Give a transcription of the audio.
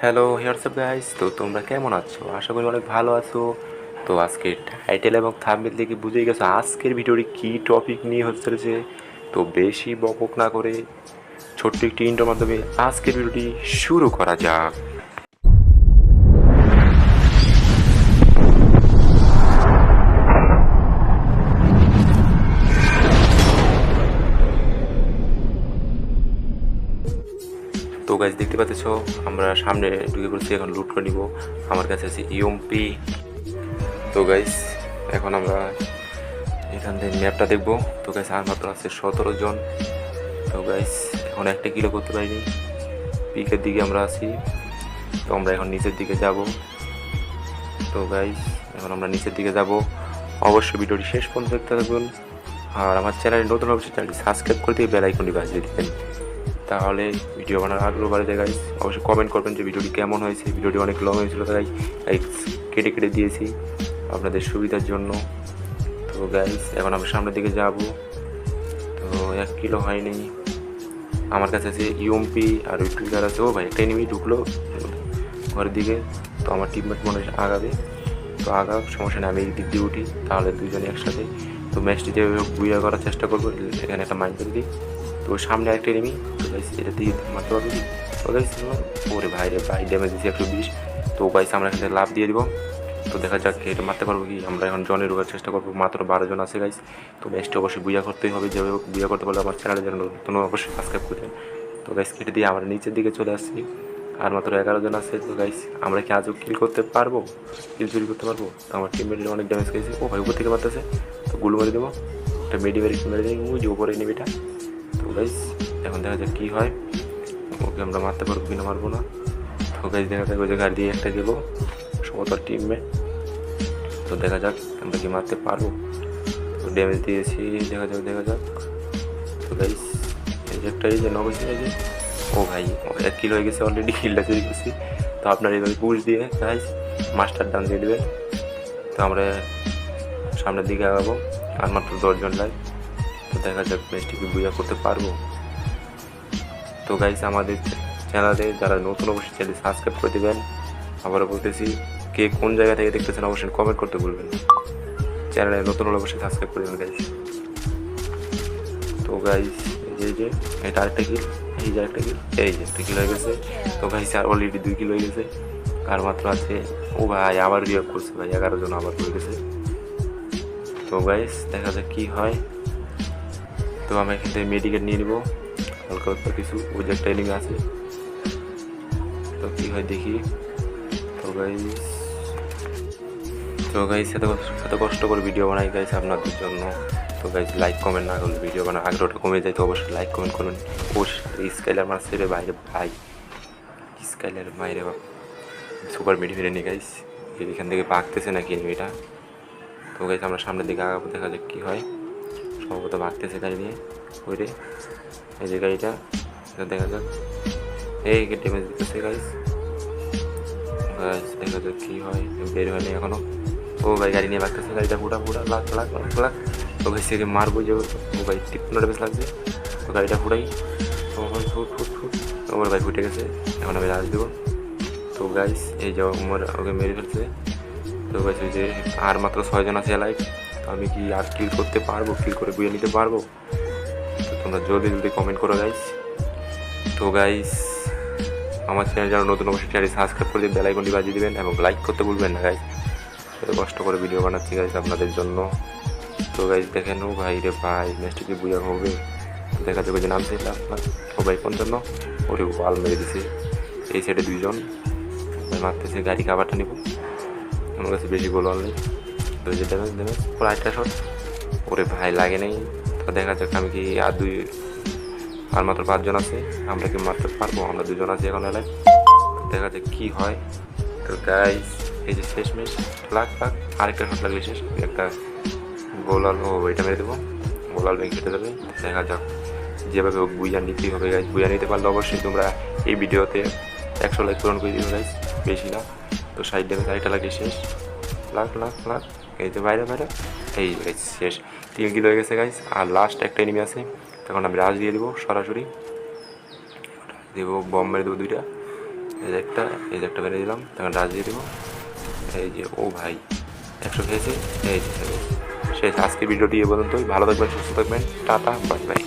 Hello WhatsApp guys, তো তোমরা কেমন আছো? আশা করি অনেক ভালো আছো। তো আজকে টাইটেল এবং থাম্বনেল দেখে বুঝেই গেছো আজকের ভিডিওটি কী টপিক নিয়ে হচ্ছে যে। তো বেশি বকবক না করে ছোট্ট একটি ইন্ট্রোর মাধ্যমে আজকের ভিডিওটি শুরু করা যাক। তো গাইস দেখতে পাচ্ছ আমরা সামনে ঢুকে পড়ছি, এখন লুট করে নিব। আমার কাছে আছে ইউএমপি। তো গাইস এখন আমরা এখান থেকে ম্যাপটা দেখবো। তো গাইস আর মাত্র আছে 17 জন। তো গাইস এখন একটা কিলো করতে পারিনি, পিকের দিকে আমরা আছি। তো আমরা এখন নিচের দিকে যাব। তো গাইস এখন আমরা নিচের দিকে যাব। অবশ্যই ভিডিওটি শেষ পর্যন্ত দেখতে থাকুন। আর আমার চ্যানেলে নতুন অবশ্যই চ্যানেলটি সাবস্ক্রাইব করে দিয়ে বেল আইকনটি বাজিয়ে দিবেন, তাহলে ভিডিও বানানোর আগ্রহ বাড়ে যায়। গাইস অবশ্যই কমেন্ট করবেন যে ভিডিওটি কেমন হয়েছে। ভিডিওটি অনেক লং হয়েছিল তাই কেটে কেটে দিয়েছি আপনাদের সুবিধার জন্য। তো গাইস এখন আমরা সামনের দিকে যাব। তো 1 কিলো হয়নি, আমার কাছে আছে ইউএমপি আর ওই ট্রিগার আছে। ও ভাই একটা এনিমি ঢুকলো ঘরের দিকে। তো আমার টিমমেট মনে হয় আগাবে। তো আগাক, সমস্যা নেই, আমি এই দিক দিয়ে উঠি, তাহলে দুজনে একসাথে। তো ম্যাচটিতে বুইয়া করার চেষ্টা করবো। এখানে একটা মাইন্ড করে দিই। তো সামনে একটা এনিমি। তো গাইস এটা দিয়ে মারতে পারবো কি? তো গাইস ওরে ভাই রে ভাই, ড্যামেজ দিচ্ছি 120। তো গাইস আমরা এখানে লাভ দিয়ে দিব। তো দেখা যাক এটা মারতে পারবো কি। আমরা এখন জনে ঢোকার চেষ্টা করবো, মাত্র 12 জন আছে গাইস। তো ম্যাচটা অবশ্যই বুইয়া করতেই হবে, যেভাবে বুইয়া করতে পারলে আমার চ্যানেলের জন্য নতুন অবশ্যই সাবস্ক্রাইব করবেন। তো গাইস কেটে দিয়ে আমরা নিচের দিকে চলে আসছি। আর মাত্র 11 জন আছে। তো গাইস আমরা কি আজও কিল করতে পারবো, কিল চুরি করতে পারবো? তো আমার টিমমেটের অনেক ড্যামেজ খেয়েছে। ও ভাই উপর থেকে মারতেছে। তো গুলো মেরে দেবো, একটা মেডি মেরে দেবো ওই যে উপরে নেমেটা। তো গাইস এখন দেখা যাক কী হয়, ওকে আমরা মারতে পারবো কিনা মারবো না। তো গাইস দেখা যাক ওই যে গাড়ি দিয়ে একটা গেলো সম্ভবত টিমমেট। তো দেখা যাক আমরা কি মারতে পারবো। তো ড্যামেজ দিয়েছি, দেখা যাক। তো গাইস এই যে একটা এই যে নগেছে এই যে, ও ভাই 1 কিলো হয়ে গেছে অলরেডি, কিলটা চুরি করছি। তো আপনার এইভাবে পুশ দিয়ে গাইস মাস্টার ডান দিয়ে দেবেন। তো আমরা সামনের দিকে আগাবো, আর মাত্র 10 জন লাইভ। তো দেখা যাক ম্যাচটিকে বুঝা করতে পারবো। তো গাইস আমাদের চ্যানেলে যারা নতুন অবশ্যই চ্যানেল সাবস্ক্রাইব করে দেবেন। আবারও বলতেছি, কে কোন জায়গা থেকে দেখতেছেন অবশ্যই কমেন্ট করতে ভুলবেন। চ্যানেলে নতুন হলে অবশ্যই সাবস্ক্রাইব করে দেবেন গাইস। তো গাইস এই যে এটা আরেকটা কিল, এই যে আরেকটা কিল, এই যে একটা কিল হয়ে গেছে। তো গাইস আর অলরেডি 2 কিল হয়ে গেছে, আর মাত্র আছে। ও ভাই আবার রিয়াক্ট করছে ভাই, 11 জন আবার হয়ে গেছে। তো গাইস দেখা যাক কী হয়। তো আমি এখান থেকে মেডিকেট নিয়ে নিবো হালকা হালকা কিছু, ওই যে একটা এনিমি আছে। তো কী হয় দেখি। তো গাইস এত কষ্ট করে ভিডিও বানাই গাইস আপনাদের জন্য। তো গাইস লাইক কমেন্ট না করলে ভিডিও বানার আগ্রহটা কমে যায়। তো অবশ্যই লাইক কমেন্ট করুন। ও স্কাইলার মারছে রে বাইরে ভাই, স্কাইলার মাইরে বাপ সুপার মেডি ফিরে নি গাইস। এখান থেকে ভাগতেছে নাকি এনিমিটা। তো গাইস আমরা সামনের দিকে আগাবো, দেখা যাক কী হয়। সম্ভবত ভাগতেছে গাড়ি নিয়ে ওই রে, এই যে গাড়িটা। দেখা যাক, এই ড্যামেজ দিতেছে গাইস। দেখা যাক কী হয়, বের হয়নি এখনো। ও ভাই গাড়ি নিয়ে ভাগতেছে, গাড়িটা পুরা পুরা লাখ লাখ লাখ লাখ। তো ভাই সেকে মারবো যে, ও ভাই 53 ড্যামেজ লাগছে। তো গাড়িটা ফুটাই, ও ভাই ফুট ফুট ফুট। ওর ভাই ফুটে গেছে, এখন আমি রাজ দেবো। তো গাইস এই যে ওকে মেরে ফেলছে। তো গাইস ওই যে আর মাত্র 6 জন আছে লাইক। তো আমি কি আর কিল করতে পারবো, কিল করে বুঝে নিতে পারবো? তো তোমরা জলদি জলদি কমেন্ট করো গাইস। তো গাইস আমার চ্যানেল যারা নতুন অবশ্যই চ্যানেল সাবস্ক্রাইব করে দিয়ে বেল আইকনটি বাজিয়ে দেবেন এবং লাইক করতে ভুলবেন না গাইস। এত কষ্ট করে ভিডিও বানাচ্ছি গাইস আপনাদের জন্য। তো গাইস দেখেন, ও ভাই রে ভাই ম্যাচটি কি বুঝা হবে। তো দেখা যাবে যে নামছে আপনার, ও ভাই কোন জন্য ওরে ওয়াল মেরে দিছে। এই সাইডে 2 জন মারতেছে, গাড়ি কাভারটা নিব, আমার কাছে বেশি গোল নেই। তো যে ড্যামেজ ওর আরেকটা শট, ওরে ভাই লাগে নেই। তো দেখা যাক আমি কি আর মাত্র 5 জন আছে, আমরা কি মারতে পারবো? আমরা 2 জন আছি এখন এলাকায়। দেখা যাক কী হয়। তো গাইস এই যে শেষ ম্যাচ, লাখ লাখ আরেকটা শট লাগবে শেষ, একটা গোলাল। ও এটা মেরে দেবো, গোলাল ব্যাংক কেটে দেবে। দেখা যাক যেভাবে বুইয়া নিতেই হবে গাইস। বুইয়া নিতে পারলে অবশ্যই তোমরা এই ভিডিওতে 100 লাইক পূরণ করে দিবে গাইস, বেশি না। তো 60 ড্যামেজ আরেকটা লাগে শেষ, লাখ লাখ লাখ। এই যে বাইরে বাইরে, এই গাইস শেষ, 3 কিল হয়ে গেছে গাইস। আর লাস্ট একটা এনিমি আছে, তখন আমি রাজ দিয়ে দেবো সরাসরি, দেবো বম মেরে দেবো 2টা। এই যে একটা মেরে দিলাম, তখন রাজ দিয়ে দেবো। এই যে ও ভাই 100 খেয়েছে। এই যে শেষ। আজকে ভিডিওটি এ পর্যন্তই। ভালো থাকবেন, সুস্থ থাকবেন, টাটা বাই বাই।